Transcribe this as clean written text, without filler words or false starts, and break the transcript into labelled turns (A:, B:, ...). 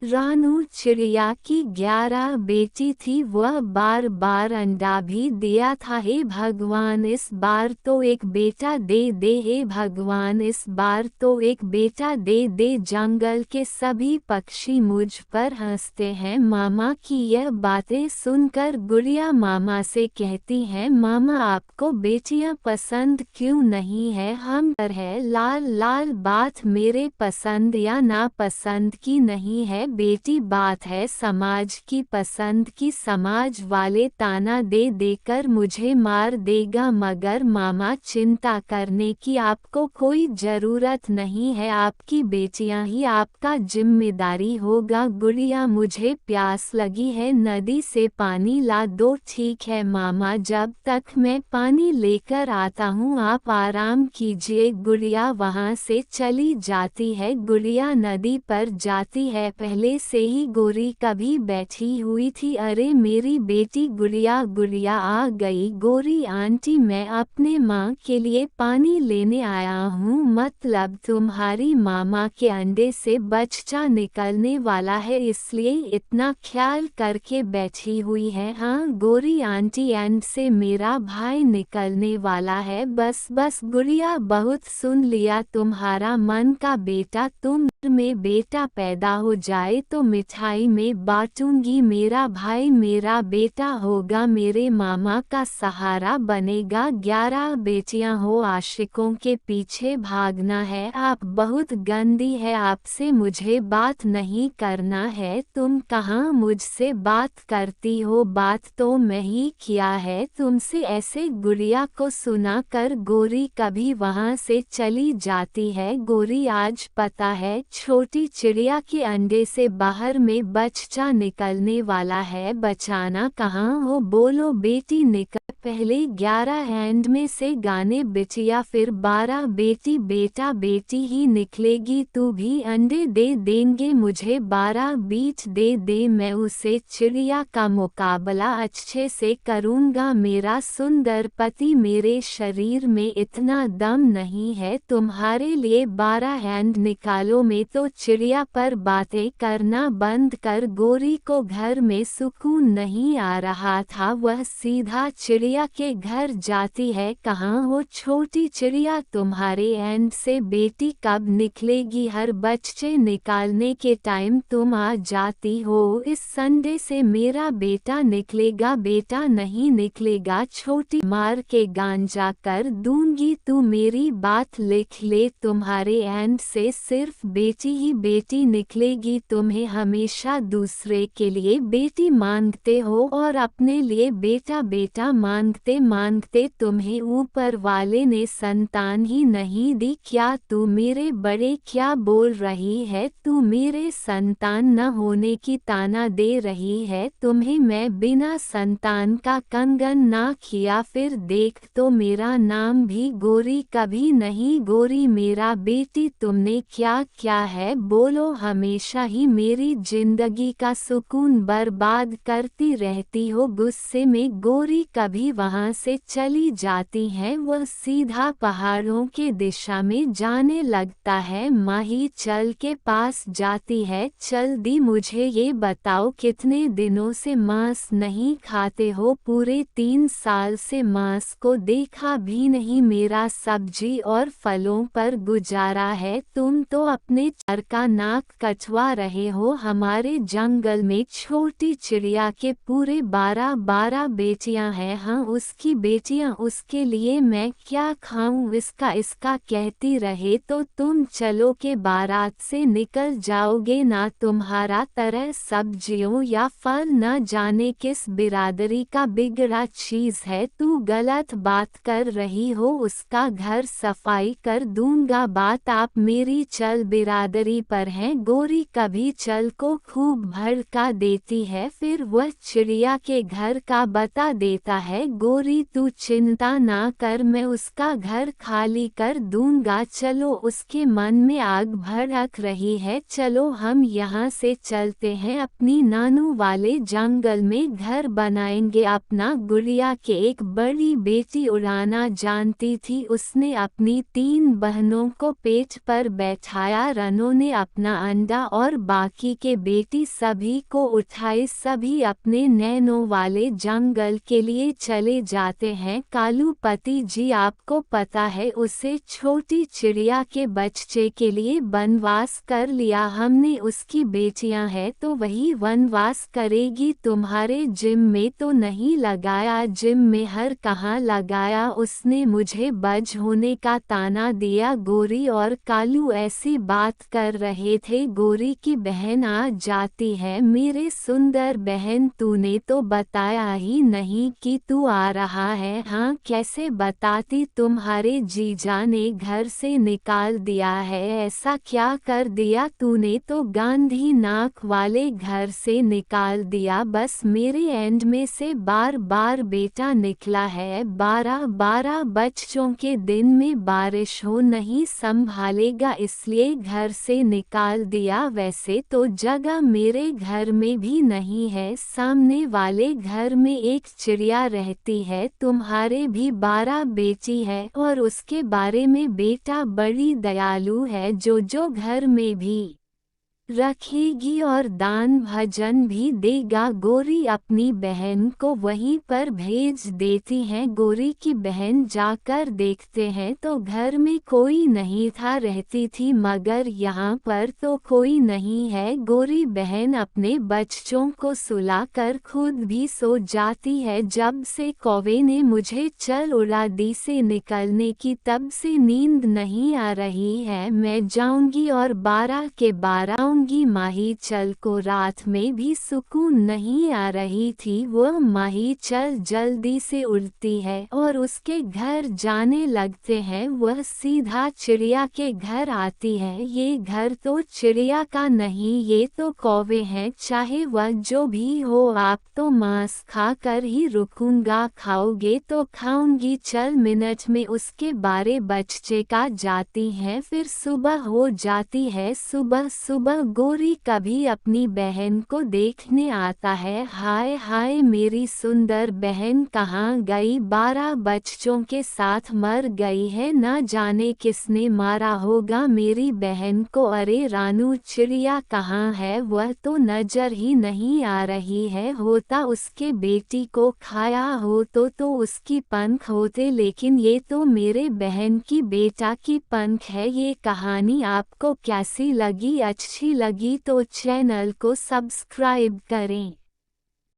A: रानू चिड़िया की 11 बेटी थी, वह बार बार अंडा भी दिया था। हे भगवान इस बार तो एक बेटा दे दे, हे भगवान इस बार तो एक बेटा दे दे। जंगल के सभी पक्षी मुझ पर हंसते हैं। मामा की यह बातें सुनकर गुड़िया मामा से कहती हैं, मामा आपको बेटियां पसंद क्यों नहीं है? हम पर है लाल लाल, बात मेरे पसंद या नापसंद की नहीं है बेटी, बात है समाज की पसंद की। समाज वाले ताना दे देकर मुझे मार देगा, मगर मामा चिंता करने की आपको कोई ज़रूरत नहीं है, आपकी बेटियां ही आपका जिम्मेदारी होगा। गुड़िया मुझे प्यास लगी है, नदी से पानी ला दो। ठीक है मामा, जब तक मैं पानी लेकर आता हूँ आप आराम कीजिए। गुड़िया वहाँ से चली जाती है। गुड़िया नदी पर जाती है। पहले से ही गोरी कभी बैठी हुई थी। अरे मेरी बेटी गुड़िया, गुड़िया आ गई। गोरी आंटी मैं अपने माँ के लिए पानी लेने आया हूँ। मतलब तुम्हारी मामा के अंडे से बच्चा निकलने वाला है, इसलिए इतना ख्याल करके बैठी हुई है। हाँ गोरी आंटी, एंड से मेरा भाई निकलने वाला है। बस बस गुड़िया, बहुत सुन लिया तुम्हारा मन का बेटा। तुम में बेटा पैदा हो जाए तो मिठाई में बांटूंगी। मेरा भाई मेरा बेटा होगा, मेरे मामा का सहारा बनेगा। 11 बेटियां हो, आशिकों के पीछे भागना है। आप बहुत गंदी है, आपसे मुझे बात नहीं करना है। तुम कहाँ मुझसे बात करती हो, बात तो मैं ही किया है तुमसे। ऐसे गुड़िया को सुनाकर गोरी कभी वहाँ से चली जाती है। गोरी आज पता है छोटी चिड़िया के अंडे से बाहर में बच्चा निकलने वाला है। बचाना कहाँ हो, बोलो बेटी निकल। पहले 11 हैंड में से गाने बिटिया, फिर 12 बेटी बेटा बेटी ही निकलेगी। तू भी अंडे दे देंगे मुझे 12 बीज दे दे, मैं उसे चिड़िया का मुकाबला अच्छे से करूँगा। मेरा सुंदर पति, मेरे शरीर में इतना दम नहीं है, तुम्हारे लिए 12 हैंड निकालो। मैं तो चिड़िया पर बातें करना बंद कर। गोरी को घर में सुकून नहीं आ रहा था, वह सीधा चिड़िया के घर जाती है। कहाँ हो छोटी चिड़िया, तुम्हारे एंड से बेटी कब निकलेगी? हर बच्चे निकालने के टाइम तुम आ जाती हो। इस संडे से मेरा बेटा निकलेगा, बेटा नहीं निकलेगा। छोटी मार के गांजा कर दूंगी, तू मेरी बात लिख ले। तुम्हारे एंड से सिर्फ बेटी ही बेटी निकलेगी। तुम्हें हमेशा दूसरे के लिए बेटी मांगते हो और अपने लिए बेटा बेटा मांगते मांगते तुम्हें ऊपर वाले ने संतान ही नहीं दी। क्या तू मेरे बड़े क्या बोल रही है? तू मेरे संतान न होने की ताना दे रही है। तुम्हें मैं बिना संतान का कंगन ना किया, फिर देख तो मेरा नाम भी गोरी कभी नहीं। गोरी मेरा बेटी, तुमने क्या क्या है बोलो, हमेशा ही मेरी जिंदगी का सुकून बर्बाद करती रहती हो। गुस्से में गोरी कभी वहाँ से चली जाती है। वह सीधा पहाड़ों के दिशा में जाने लगता है। माही चल के पास जाती है, चल दी मुझे ये बताओ कितने दिनों से मांस नहीं खाते हो? पूरे 3 साल से मांस को देखा भी नहीं। मेरा सब्जी और फलों पर गुजारा है, तुम तो अपने चर का नाक कटवा रहे हो। हमारे जंगल में छोटी चिड़िया के पूरे 12 बेटियां हैं। हाँ उसकी बेटियां, उसके लिए मैं क्या खाऊं? इसका इसका कहती रहे तो तुम चलो के बारात से निकल जाओगे ना। तुम्हारा तरह सब्जियों या फल न जाने किस बिरादरी का बिगड़ा चीज है। तू गलत बात कर रही हो, उसका घर सफाई कर दूंगा। बात आप मेरी चल बिरादरी पर हैं। गोरी कभी चल को खूब भड़का देती है, फिर वह चिड़िया के घर का बता देता है। गोरी तू चिंता ना कर, मैं उसका घर खाली कर दूंगा। चलो, उसके मन में आग भड़क रही है, चलो हम यहाँ से चलते हैं, अपनी नानू वाले जंगल में घर बनाएंगे अपना। गुड़िया के एक बड़ी बेटी उड़ाना जानती थी, उसने अपनी 3 बहनों को पेट पर बैठाया रनों ने अपना अंडा और बाकी के बेटी सभी को उठाए। सभी अपने नैनों वाले जंगल के लिए चले जाते हैं। कालूपति जी, आपको पता है उसे छोटी चिड़िया के बच्चे के लिए वनवास कर लिया हमने। उसकी बेटियां हैं तो वही वनवास करेगी। तुम्हारे जिम में तो नहीं लगाया? जिम में हर कहाँ लगाया? उसने मुझे बज होने का ताना दिया। गोरी और कालू ऐसी बात कर रहे थे, गोरी की बहन आ जाती है। मेरे सुंदर बहन, तूने तो बताया ही नहीं कि तू आ रहा है। हाँ, कैसे बताती, तुम्हारे जीजा ने घर से निकाल दिया है। ऐसा क्या कर दिया तूने? तो गांधी नाक वाले घर से निकाल दिया। बस मेरे एंड में से बार बार बेटा निकला है। 12 बच्चों के दिन में बारिश हो नहीं संभालेगा, इसलिए घर से निकाल दिया। वैसे तो जगह मेरे घर में भी नहीं है, सामने वाले घर में एक चिड़िया रहती है। तुम्हारे भी 12 बेटी है और उसके बारे में बेटा बड़ी दयालु है, जो घर में भी रखेगी और दान भजन भी देगा। गोरी अपनी बहन को वहीं पर भेज देती हैं। गोरी की बहन जाकर देखते हैं तो घर में कोई नहीं था। रहती थी मगर यहाँ पर तो कोई नहीं है। गोरी बहन अपने बच्चों को सुलाकर खुद भी सो जाती है। जब से कौवे ने मुझे चल उड़ा दी से निकलने की, तब से नींद नहीं आ रही है। मैं जाऊंगी और 12 के 12 माही चल को रात में भी सुकून नहीं आ रही थी। वह माही चल जल्दी से उड़ती है और उसके घर जाने लगते हैं। वह सीधा चिड़िया के घर आती है। ये घर तो चिड़िया का नहीं, ये तो कौवे हैं। चाहे वह जो भी हो, आप तो मांस खाकर ही रुकूंगा। खाओगे तो खाऊंगी। चल मिनट में उसके बारे बच्चे का जाती हैं। फिर सुबह हो जाती है। सुबह सुबह गोरी कभी अपनी बहन को देखने आता है। हाय हाय, मेरी सुंदर बहन कहाँ गई? 12 बच्चों के साथ मर गई है। ना जाने किसने मारा होगा मेरी बहन को। अरे रानू, चिड़िया कहाँ है? वह तो नजर ही नहीं आ रही है। होता उसके बेटी को खाया हो तो उसकी पंख होते, लेकिन ये तो मेरे बहन की बेटा की पंख है। ये कहानी आपको कैसी लगी? अच्छी लगी तो चैनल को सब्सक्राइब करें।